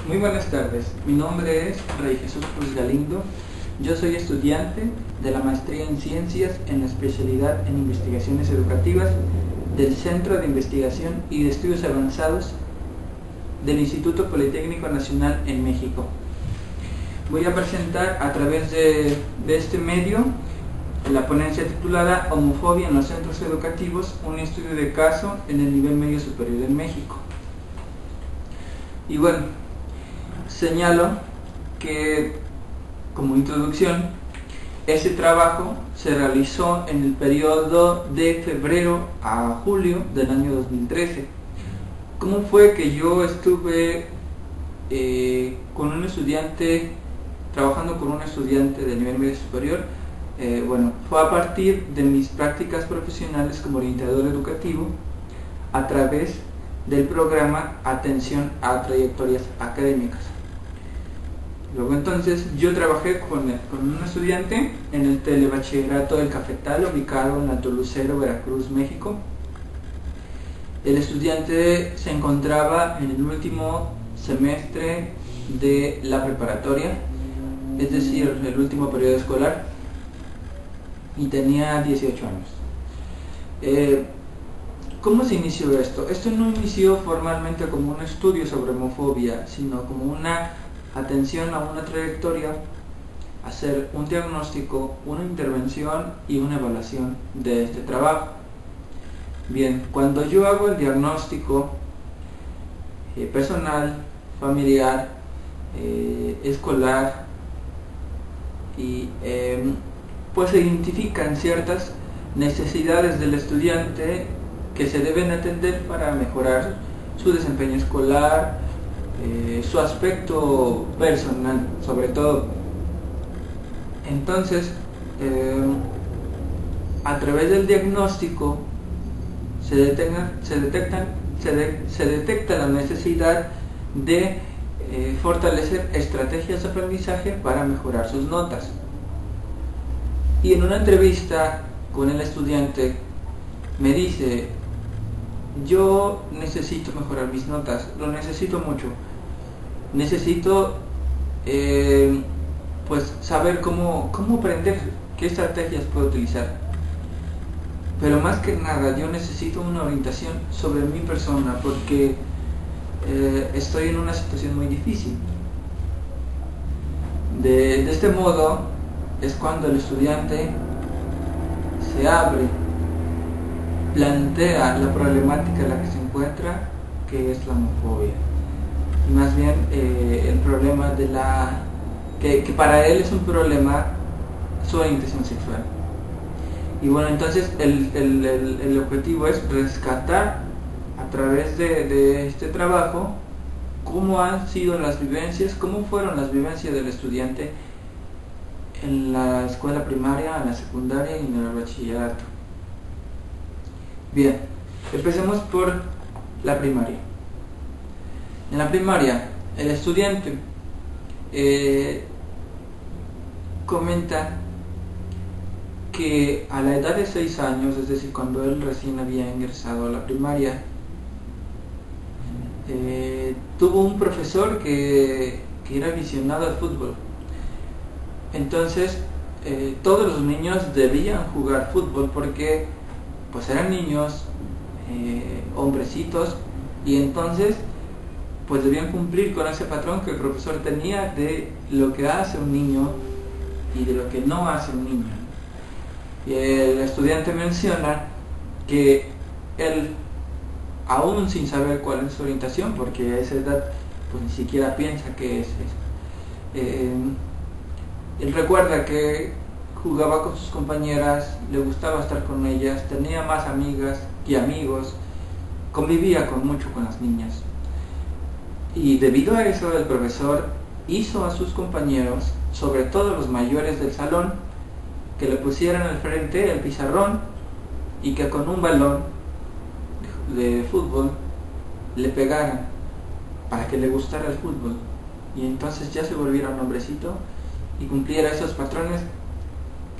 Muy buenas tardes, mi nombre es Rey Jesús Cruz Galindo. Yo soy estudiante de la maestría en Ciencias en la especialidad en Investigaciones Educativas del Centro de Investigación y de Estudios Avanzados del Instituto Politécnico Nacional en México. Voy a presentar a través de este medio la ponencia titulada Homofobia en los centros educativos, un estudio de caso en el nivel medio superior en México. Y bueno, señalo que como introducción, este trabajo se realizó en el periodo de febrero a julio del año 2013. ¿Cómo fue que yo estuve con un estudiante, trabajando con un estudiante de nivel medio superior? Bueno, fue a partir de mis prácticas profesionales como orientador educativo a través del programa Atención a Trayectorias Académicas. Luego entonces yo trabajé con un estudiante en el telebachillerato del Cafetal, ubicado en Alto Lucero, Veracruz, México. El estudiante se encontraba en el último semestre de la preparatoria, es decir, el último periodo escolar, y tenía 18 años. ¿Cómo se inició esto? Esto no inició formalmente como un estudio sobre homofobia, sino como una atención a una trayectoria, hacer un diagnóstico, una intervención y una evaluación de este trabajo. Bien, cuando yo hago el diagnóstico personal, familiar, escolar, y pues se identifican ciertas necesidades del estudiante que se deben atender para mejorar su desempeño escolar, su aspecto personal sobre todo. Entonces, a través del diagnóstico se detecta la necesidad de fortalecer estrategias de aprendizaje para mejorar sus notas. Y en una entrevista con el estudiante me dice: yo necesito mejorar mis notas, lo necesito mucho. Necesito pues saber cómo aprender, qué estrategias puedo utilizar. Pero más que nada yo necesito una orientación sobre mi persona, porque estoy en una situación muy difícil. De este modo es cuando el estudiante se abre, plantea la problemática en la que se encuentra, que es la homofobia. Más bien el problema de que para él es un problema su orientación sexual. Y bueno, entonces el objetivo es rescatar a través de este trabajo cómo han sido las vivencias, cómo fueron las vivencias del estudiante en la escuela primaria, en la secundaria y en el bachillerato. Bien, empecemos por la primaria. En la primaria, el estudiante comenta que a la edad de 6 años, es decir, cuando él recién había ingresado a la primaria, tuvo un profesor que era aficionado al fútbol. Entonces, todos los niños debían jugar fútbol porque pues eran niños, hombrecitos, y entonces pues debían cumplir con ese patrón que el profesor tenía de lo que hace un niño y de lo que no hace un niño. Y el estudiante menciona que él, aún sin saber cuál es su orientación, porque a esa edad pues ni siquiera piensa que es él recuerda que jugaba con sus compañeras, le gustaba estar con ellas, tenía más amigas que amigos, convivía mucho con las niñas. Y debido a eso el profesor hizo a sus compañeros, sobre todo los mayores del salón, que le pusieran al frente el pizarrón y que con un balón de fútbol le pegaran para que le gustara el fútbol, y entonces ya se volviera un hombrecito y cumpliera esos patrones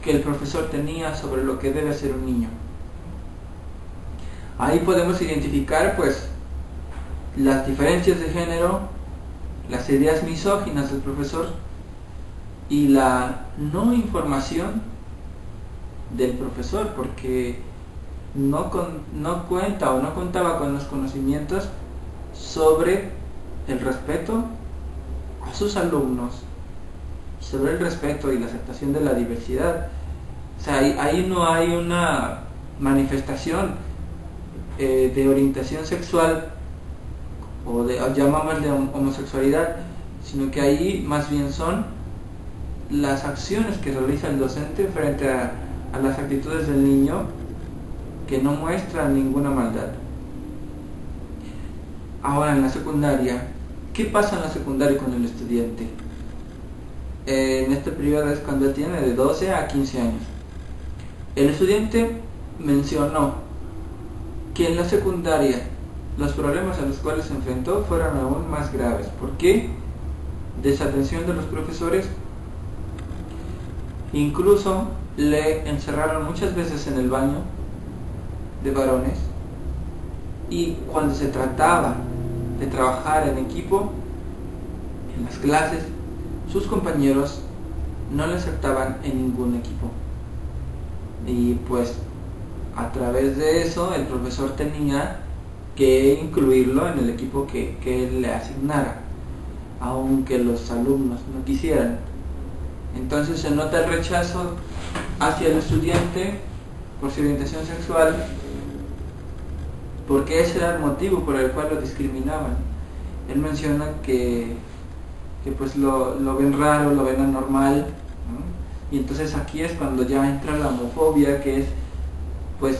que el profesor tenía sobre lo que debe ser un niño. Ahí podemos identificar pues las diferencias de género las ideas misóginas del profesor y la no información del profesor, porque no cuenta o no contaba con los conocimientos sobre el respeto a sus alumnos, sobre el respeto y la aceptación de la diversidad. O sea, ahí no hay una manifestación de orientación sexual o llamámosle homosexualidad, sino que ahí más bien son las acciones que realiza el docente frente a las actitudes del niño, que no muestran ninguna maldad. Ahora, en la secundaria, ¿qué pasa en la secundaria con el estudiante? En este periodo es cuando tiene de 12 a 15 años. El estudiante mencionó que en la secundaria los problemas a los cuales se enfrentó fueron aún más graves. ¿Por qué? Desatención de los profesores. Incluso le encerraron muchas veces en el baño de varones, y cuando se trataba de trabajar en equipo en las clases, sus compañeros no le aceptaban en ningún equipo, y pues a través de eso el profesor tenía que incluirlo en el equipo que él le asignara, aunque los alumnos no quisieran. Entonces se nota el rechazo hacia el estudiante por su orientación sexual, porque ese era el motivo por el cual lo discriminaban. Él menciona que pues lo ven raro, lo ven anormal, ¿no? Y entonces aquí es cuando ya entra la homofobia, que es pues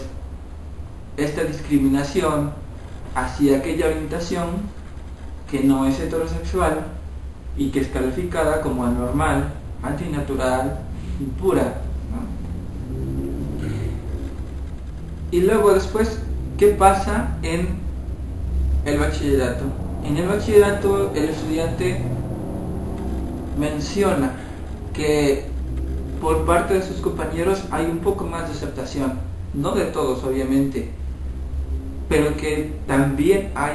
esta discriminación hacia aquella orientación que no es heterosexual y que es calificada como anormal, antinatural, impura, ¿no? Y luego después, ¿qué pasa en el bachillerato? En el bachillerato el estudiante menciona que por parte de sus compañeros hay un poco más de aceptación, no de todos obviamente, pero que también hay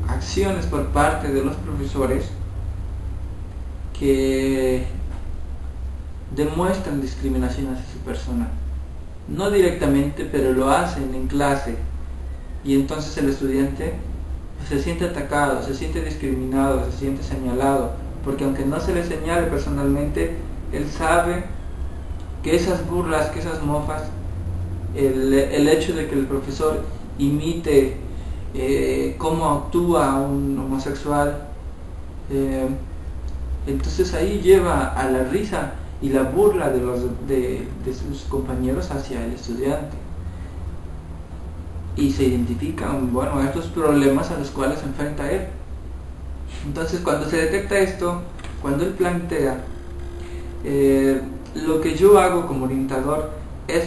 acciones por parte de los profesores que demuestran discriminación hacia su persona. No directamente, pero lo hacen en clase, y entonces el estudiante se siente atacado, se siente discriminado, se siente señalado, porque aunque no se le señale personalmente, él sabe que esas burlas, que esas mofas, el hecho de que el profesor imite cómo actúa un homosexual, entonces ahí lleva a la risa y la burla de sus compañeros hacia el estudiante, y se identifican, bueno, estos problemas a los cuales se enfrenta él. Entonces, cuando se detecta esto, cuando él plantea, lo que yo hago como orientador es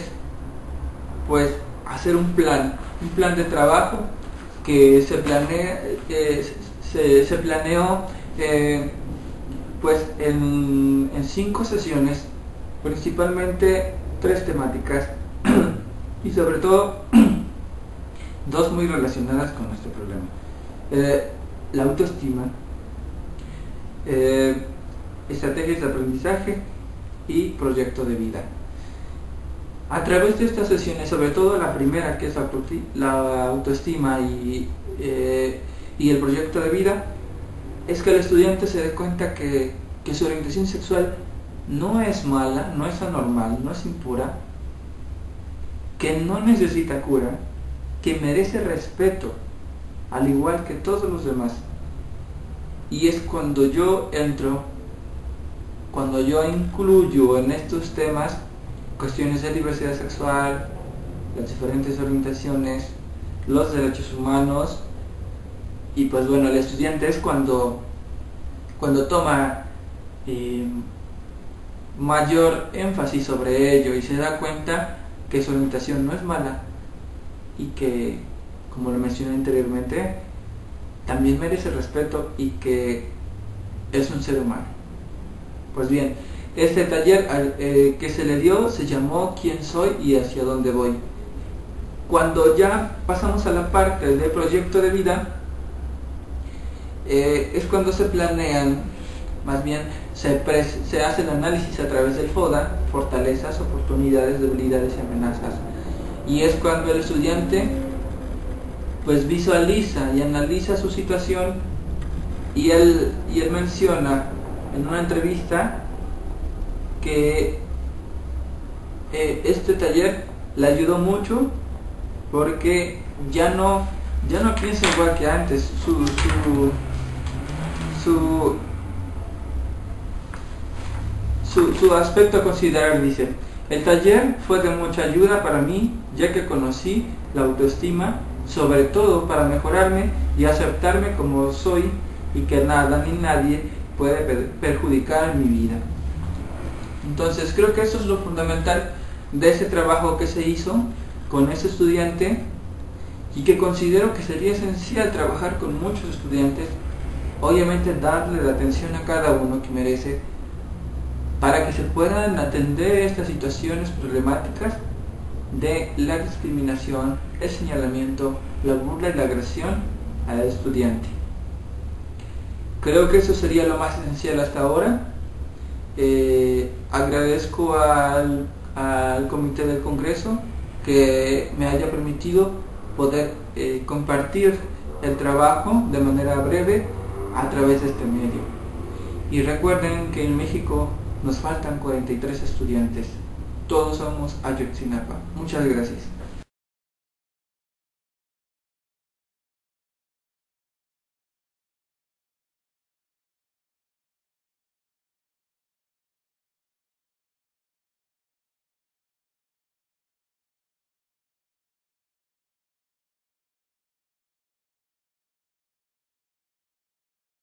pues hacer un plan de trabajo que se planeó pues en 5 sesiones, principalmente 3 temáticas y sobre todo 2 muy relacionadas con nuestro problema: la autoestima, estrategias de aprendizaje y proyecto de vida. A través de estas sesiones, sobre todo la primera, que es la autoestima y el proyecto de vida, es que el estudiante se dé cuenta que su orientación sexual no es mala, no es anormal, no es impura, que no necesita cura, que merece respeto, al igual que todos los demás. Y es cuando yo entro, cuando yo incluyo en estos temas cuestiones de diversidad sexual, las diferentes orientaciones, los derechos humanos, y pues bueno, el estudiante es cuando toma mayor énfasis sobre ello y se da cuenta que su orientación no es mala y que, como lo mencioné anteriormente, también merece respeto y que es un ser humano. Pues bien, este taller que se le dio se llamó ¿Quién soy y hacia dónde voy? Cuando ya pasamos a la parte del proyecto de vida, es cuando se planean, más bien se hace el análisis a través del FODA, fortalezas, oportunidades, debilidades y amenazas. Y es cuando el estudiante pues visualiza y analiza su situación, y él menciona en una entrevista que este taller le ayudó mucho porque ya no piensa igual que antes. Su aspecto a considerar, dice: el taller fue de mucha ayuda para mí, ya que conocí la autoestima, sobre todo para mejorarme y aceptarme como soy, y que nada ni nadie puede perjudicar mi vida. Entonces creo que eso es lo fundamental de ese trabajo que se hizo con ese estudiante, y que considero que sería esencial trabajar con muchos estudiantes, obviamente darle la atención a cada uno que merece, para que se puedan atender estas situaciones problemáticas de la discriminación, el señalamiento, la burla y la agresión al estudiante. Creo que eso sería lo más esencial hasta ahora. Agradezco al comité del Congreso que me haya permitido poder compartir el trabajo de manera breve a través de este medio. Y recuerden que en México nos faltan 43 estudiantes. Todos somos Ayotzinapa. Muchas gracias.